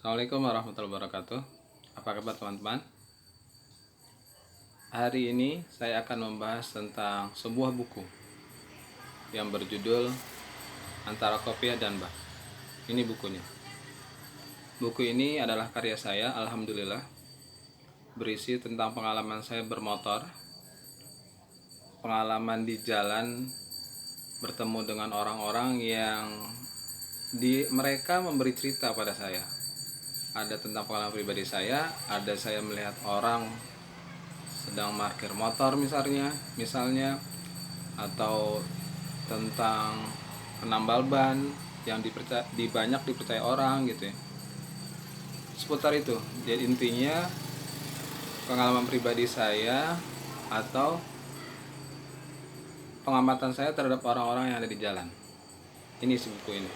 Assalamualaikum warahmatullahi wabarakatuh. Apa kabar teman-teman? Hari ini saya akan membahas tentang sebuah buku yang berjudul Antara Kopiah dan Bah. Ini bukunya. Buku ini adalah karya saya, alhamdulillah. Berisi tentang pengalaman saya bermotor, pengalaman di jalan, bertemu dengan orang-orang yang mereka memberi cerita pada saya. Ada tentang pengalaman pribadi saya, ada saya melihat orang sedang parkir motor misalnya, atau tentang penambal ban yang banyak dipercaya orang gitu ya. Seputar itu. Jadi intinya pengalaman pribadi saya atau pengamatan saya terhadap orang-orang yang ada di jalan. Ini isi buku ini.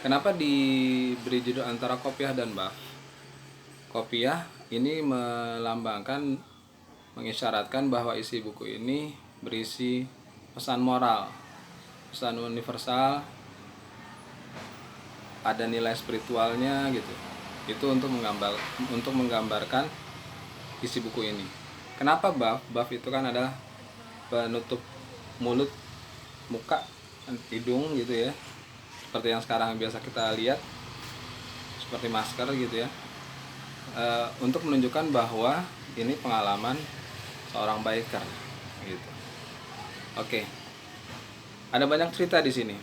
Kenapa diberi judul Antara Kopiah dan Bah? Kopiah ini mengisyaratkan bahwa isi buku ini berisi pesan moral, pesan universal, ada nilai spiritualnya gitu. Itu untuk menggambarkan isi buku ini. Kenapa buff? Buff itu kan adalah penutup mulut, muka, hidung gitu ya. Seperti yang sekarang biasa kita lihat, seperti masker gitu ya. Untuk menunjukkan bahwa ini pengalaman seorang biker gitu. Oke. Ada banyak cerita di sini.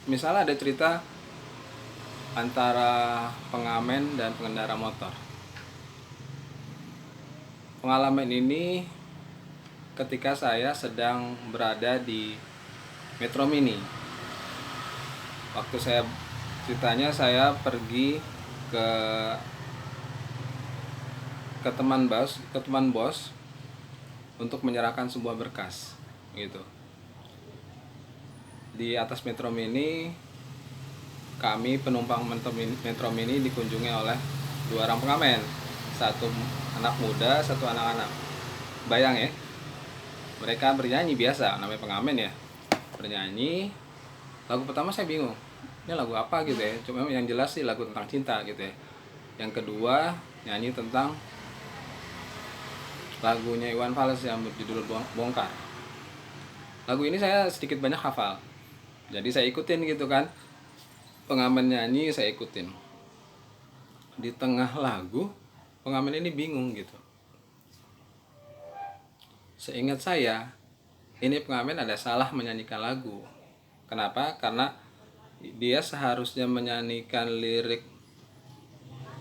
Misalnya ada cerita antara pengamen dan pengendara motor. Pengalaman ini ketika saya sedang berada di Metro Mini. Waktu ceritanya saya pergi ke teman bos untuk menyerahkan sebuah berkas gitu. Di atas Metro Mini, kami penumpang Metro Mini dikunjungi oleh dua orang pengamen, satu anak muda, satu anak-anak. Bayang ya, mereka bernyanyi biasa, namanya pengamen ya, bernyanyi. Lagu pertama saya bingung, ini lagu apa gitu ya, cuma yang jelas sih lagu tentang cinta gitu ya. Yang kedua nyanyi tentang lagunya Iwan Fals yang berjudul Bongkar. Lagu ini saya sedikit banyak hafal, jadi saya ikutin gitu kan. Pengamen nyanyi saya ikutin. Di tengah lagu pengamen ini bingung gitu. Seingat saya, ini pengamen ada salah menyanyikan lagu. Kenapa? Karena dia seharusnya menyanyikan lirik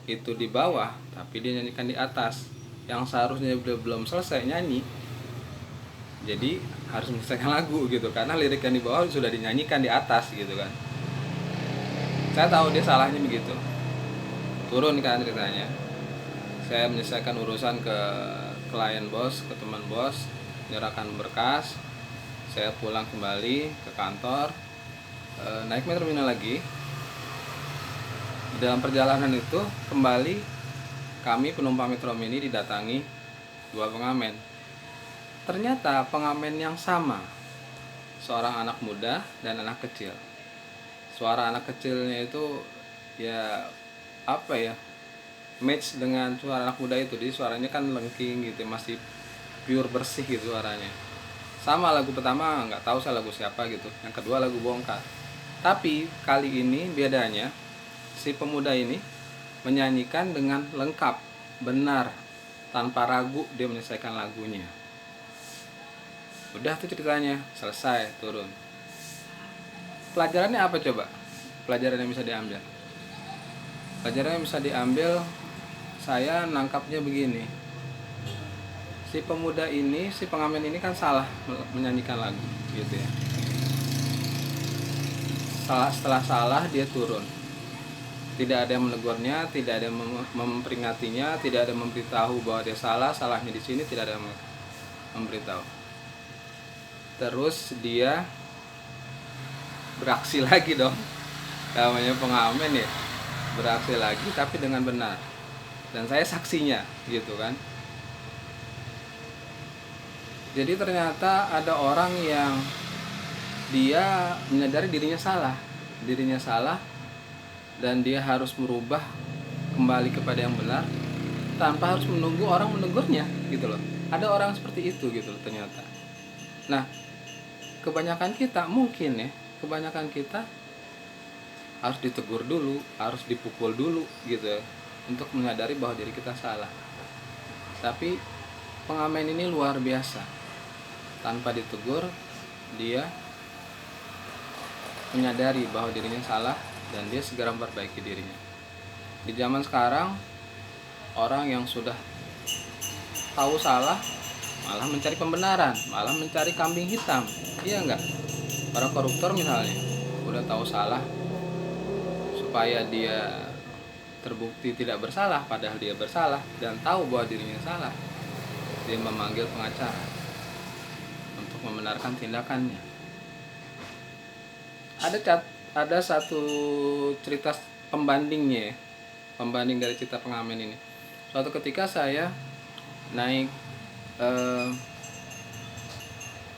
itu di bawah, tapi dia nyanyikan di atas. Yang seharusnya belum selesai nyanyi, jadi harus menyelesaikan lagu gitu, karena lirik yang di bawah sudah dinyanyikan di atas gitu kan. Saya tahu dia salahnya begitu. Turun kan ceritanya, saya menyelesaikan urusan ke klien bos, ke teman bos, menyerahkan berkas. Saya pulang kembali ke kantor, naik Metro Mini lagi. Dalam perjalanan itu kembali kami penumpang Metro Mini didatangi dua pengamen. Ternyata pengamen yang sama, seorang anak muda dan anak kecil. Suara anak kecilnya itu ya apa ya, match dengan suara anak muda itu. Jadi suaranya kan lengking gitu, masih pure bersih gitu suaranya. Sama lagu pertama nggak tahu saya lagu siapa gitu. Yang kedua lagu Bongkar. Tapi kali ini bedanya, si pemuda ini menyanyikan dengan lengkap, benar, tanpa ragu dia menyelesaikan lagunya. Udah tuh ceritanya, selesai, turun. Pelajarannya apa coba? Pelajaran yang bisa diambil. Pelajaran yang bisa diambil, saya nangkapnya begini. Si pemuda ini, si pengamen ini kan salah menyanyikan lagu gitu ya. Setelah salah dia turun. Tidak ada yang menegurnya, tidak ada yang memperingatinya, tidak ada yang memberitahu bahwa dia salahnya di sini, tidak ada yang memberitahu. Terus dia beraksi lagi dong, namanya pengamen ya, beraksi lagi tapi dengan benar. Dan saya saksinya gitu kan. Jadi ternyata ada orang yang dia menyadari dirinya salah, dan dia harus merubah kembali kepada yang benar tanpa harus menunggu orang menegurnya gitu loh. Ada orang seperti itu gitu loh ternyata. Nah, kebanyakan kita mungkin ya, kebanyakan kita harus ditegur dulu, harus dipukul dulu gitu ya, untuk menyadari bahwa diri kita salah. Tapi pengamen ini luar biasa. Tanpa ditegur, dia menyadari bahwa dirinya salah dan dia segera memperbaiki dirinya. Di zaman sekarang, orang yang sudah tahu salah malah mencari pembenaran, malah mencari kambing hitam. Iya enggak? Para koruptor misalnya udah tahu salah, supaya dia terbukti tidak bersalah padahal dia bersalah dan tahu bahwa dirinya salah, dia memanggil pengacara untuk membenarkan tindakannya. Ada satu cerita pembandingnya ya, pembanding dari cerita pengamen ini. Suatu ketika saya naik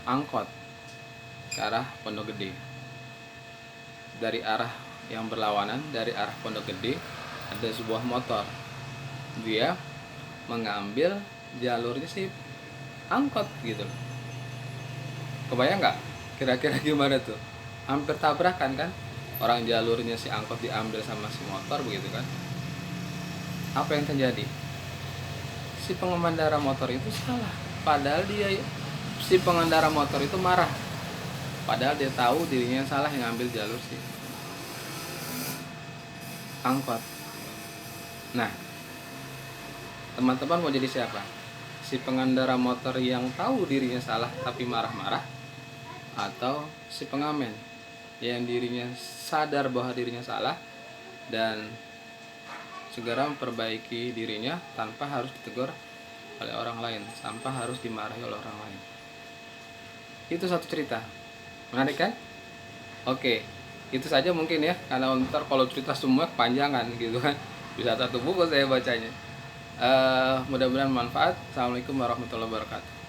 angkot ke arah Pondok Gede. Dari arah yang berlawanan, dari arah Pondok Gede ada sebuah motor. Dia mengambil jalurnya si angkot gitu. Kebayang nggak? Kira-kira gimana tuh? Hampir tabrakan kan? Orang jalurnya si angkot diambil sama si motor begitu kan? Apa yang terjadi? Si pengendara motor itu salah. Padahal si pengendara motor itu marah. Padahal dia tahu dirinya salah yang ambil jalur si angkot. Nah, teman-teman mau jadi siapa? Si pengendara motor yang tahu dirinya salah tapi marah-marah, atau si pengamen yang dirinya sadar bahwa dirinya salah dan segera memperbaiki dirinya tanpa harus ditegur oleh orang lain, tanpa harus dimarahi oleh orang lain. Itu satu cerita. Menarik kan? Oke, itu saja mungkin ya, karena ntar kalau cerita semua kepanjangan gitu kan, bisa satu buku saya bacanya. Mudah-mudahan manfaat. Assalamualaikum warahmatullahi wabarakatuh.